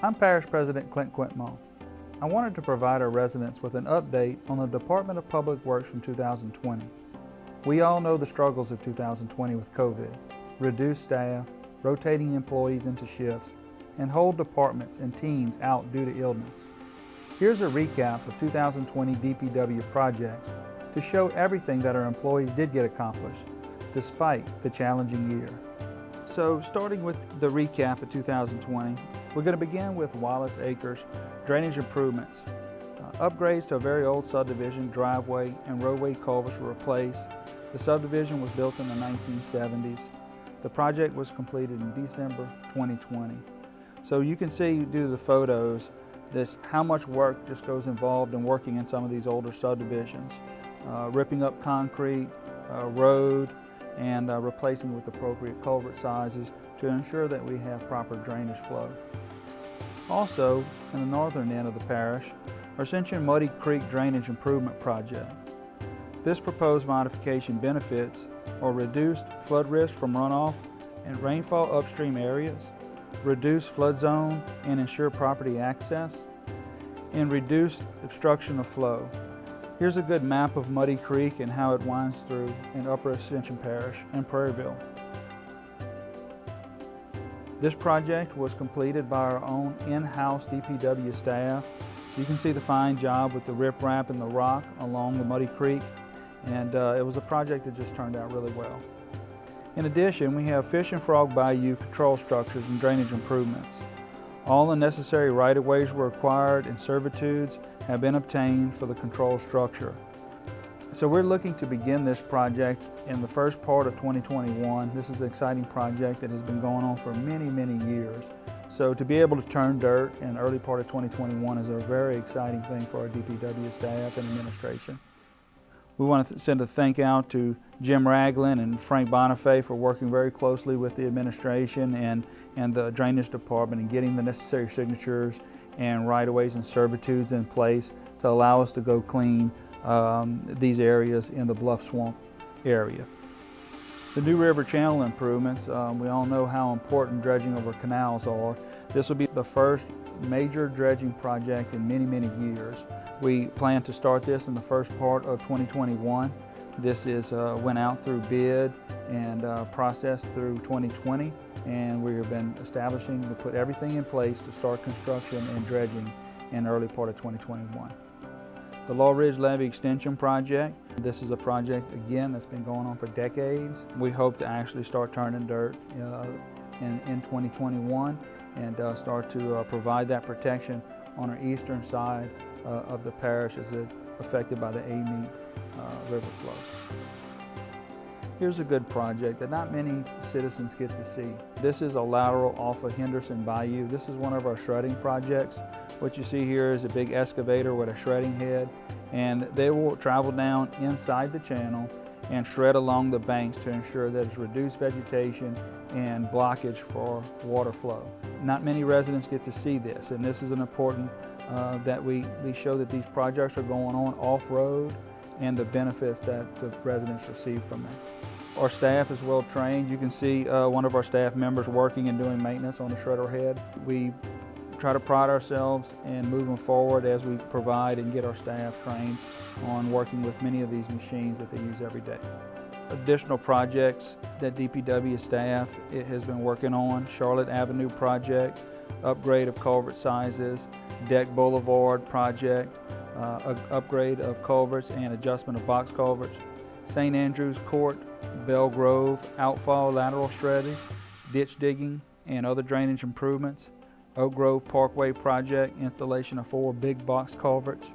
I'm Parish President Clint Quintmo. I wanted to provide our residents with an update on the Department of Public Works from 2020. We all know the struggles of 2020 with COVID, reduced staff, rotating employees into shifts, and whole departments and teams out due to illness. Here's a recap of 2020 DPW projects to show everything that our employees did get accomplished, despite the challenging year. So starting with the recap of 2020, we're going to begin with Wallace Acres drainage improvements. Upgrades to a very old subdivision, driveway, and roadway culverts were replaced. The subdivision was built in the 1970s. The project was completed in December 2020. So you can see due to the photos how much work just goes involved in working in some of these older subdivisions. Ripping up concrete, road, and replacing with appropriate culvert sizes to ensure that we have proper drainage flow. Also, in the northern end of the parish, our Ascension Muddy Creek Drainage Improvement Project. This proposed modification benefits or reduced flood risk from runoff and rainfall upstream areas, reduce flood zone and ensure property access, and reduce obstruction of flow. Here's a good map of Muddy Creek and how it winds through in Upper Ascension Parish and Prairieville. This project was completed by our own in-house DPW staff. You can see the fine job with the riprap and the rock along the Muddy Creek, and it was a project that just turned out really well. In addition, we have Fish and Frog Bayou control structures and drainage improvements. All the necessary right-of-ways were acquired and servitudes have been obtained for the control structure. So we're looking to begin this project in the first part of 2021. This is an exciting project that has been going on for many, many years. So to be able to turn dirt in the early part of 2021 is a very exciting thing for our DPW staff and administration. We want to send a thank out to Jim Ragland and Frank Bonifay for working very closely with the administration and the drainage department and getting the necessary signatures and right-of-ways and servitudes in place to allow us to go clean these areas in the Bluff Swamp area. The New River Channel improvements, we all know how important dredging over canals are. This will be the first major dredging project in many, many years. We plan to start this in the first part of 2021. This went out through bid and processed through 2020, and we have been establishing to put everything in place to start construction and dredging in the early part of 2021. The Law Ridge Levee Extension Project. This is a project, again, that's been going on for decades. We hope to actually start turning dirt in 2021 and start to provide that protection on our eastern side of the parish as it's affected by the Amite River flow. Here's a good project that not many citizens get to see. This is a lateral off of Henderson Bayou. This is one of our shredding projects. What you see here is a big excavator with a shredding head, and they will travel down inside the channel and shred along the banks to ensure that it's reduced vegetation and blockage for water flow. Not many residents get to see this, and this is an important that we show that these projects are going on off-road and the benefits that the residents receive from them. Our staff is well trained. You can see one of our staff members working and doing maintenance on the shredder head. We try to pride ourselves in moving forward as we provide and get our staff trained on working with many of these machines that they use every day. Additional projects that DPW staff has been working on: Charlotte Avenue project, upgrade of culvert sizes, Deck Boulevard project, upgrade of culverts and adjustment of box culverts, St. Andrews Court, Bell Grove outfall lateral shredding, ditch digging and other drainage improvements, Oak Grove Parkway project, installation of 4 big box culverts,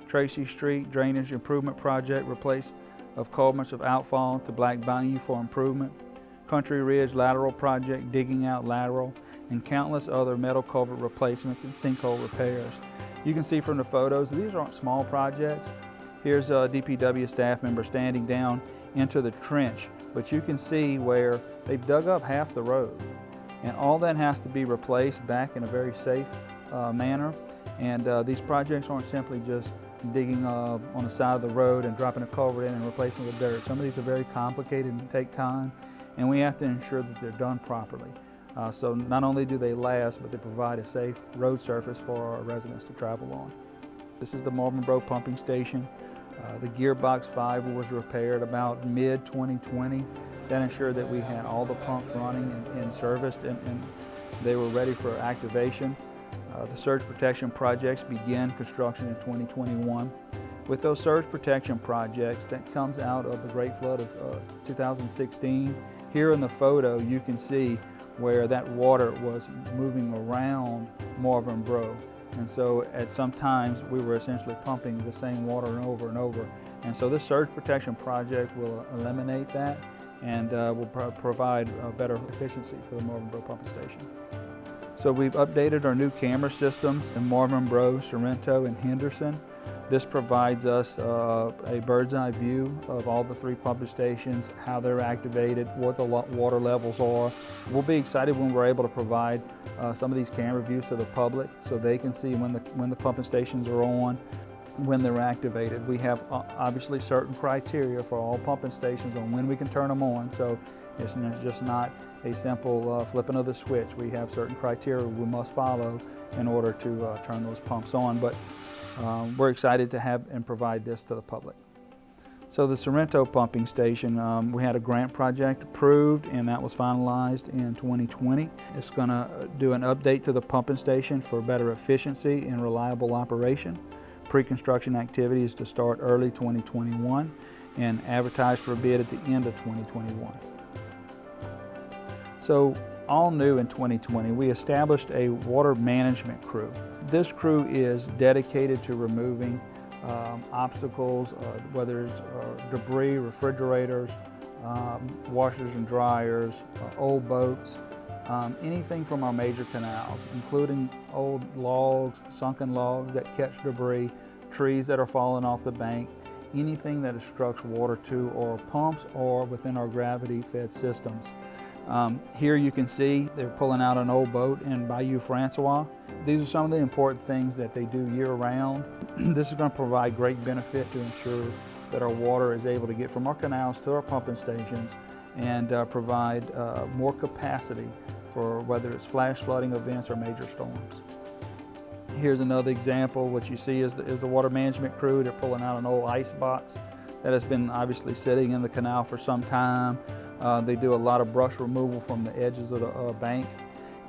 Tracy Street drainage improvement project, replace of culverts of outfall to Black Bayou for improvement, Country Ridge lateral project, digging out lateral, and countless other metal culvert replacements and sinkhole repairs. You can see from the photos, these aren't small projects. Here's a DPW staff member standing down into the trench, but you can see where they've dug up half the road. And all that has to be replaced back in a very safe manner. And these projects aren't simply just digging on the side of the road and dropping a culvert in and replacing with dirt. Some of these are very complicated and take time, and we have to ensure that they're done properly. So not only do they last, but they provide a safe road surface for our residents to travel on. This is the Marvin pumping station. The gearbox 5 was repaired about mid-2020. That ensured that we had all the pumps running and serviced, and they were ready for activation. The surge protection projects began construction in 2021. With those surge protection projects, that comes out of the Great Flood of 2016. Here in the photo, you can see where that water was moving around Marvin. And so at some times we were essentially pumping the same water over and over. And so this surge protection project will eliminate that and will provide better efficiency for the Marvin pumping station. So we've updated our new camera systems in Marvin, Sorrento, and Henderson. This provides us a bird's eye view of all the 3 pumping stations, how they're activated, what the water levels are. We'll be excited when we're able to provide some of these camera views to the public so they can see when the pumping stations are on, when they're activated. We have obviously certain criteria for all pumping stations on when we can turn them on, so it's just not a simple flipping of the switch. We have certain criteria we must follow in order to turn those pumps on, but we're excited to have and provide this to the public. So the Sorrento pumping station, we had a grant project approved, and that was finalized in 2020. It's going to do an update to the pumping station for better efficiency and reliable operation. Pre-construction activities to start early 2021 and advertised for a bid at the end of 2021. So all new in 2020, we established a water management crew. This crew is dedicated to removing obstacles, whether it's debris, refrigerators, washers and dryers, old boats, anything from our major canals, including old logs, sunken logs that catch debris, trees that are falling off the bank, anything that obstructs water to our pumps or within our gravity-fed systems. Here you can see they're pulling out an old boat in Bayou Francois. These are some of the important things that they do year-round. This is going to provide great benefit to ensure that our water is able to get from our canals to our pumping stations and provide more capacity for whether it's flash flooding events or major storms. Here's another example. What you see is the water management crew. They're pulling out an old ice box that has been obviously sitting in the canal for some time. They do a lot of brush removal from the edges of the bank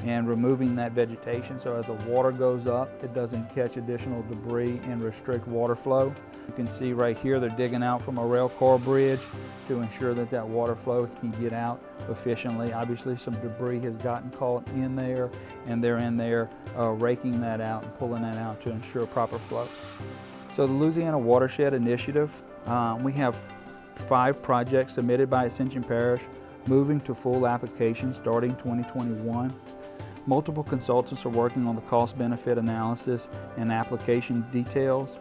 and removing that vegetation, so as the water goes up, it doesn't catch additional debris and restrict water flow. You can see right here they're digging out from a rail car bridge to ensure that that water flow can get out efficiently. Obviously some debris has gotten caught in there, and they're in there raking that out and pulling that out to ensure proper flow. So the Louisiana Watershed Initiative, we have 5 projects submitted by Ascension Parish, moving to full application starting 2021. Multiple consultants are working on the cost-benefit analysis and application details.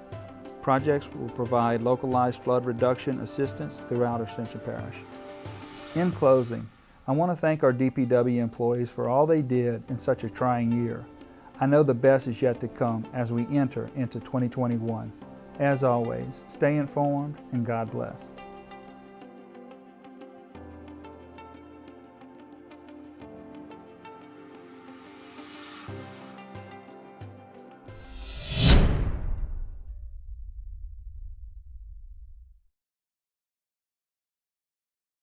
Projects will provide localized flood reduction assistance throughout Ascension Parish. In closing, I want to thank our DPW employees for all they did in such a trying year. I know the best is yet to come as we enter into 2021. As always, stay informed and God bless.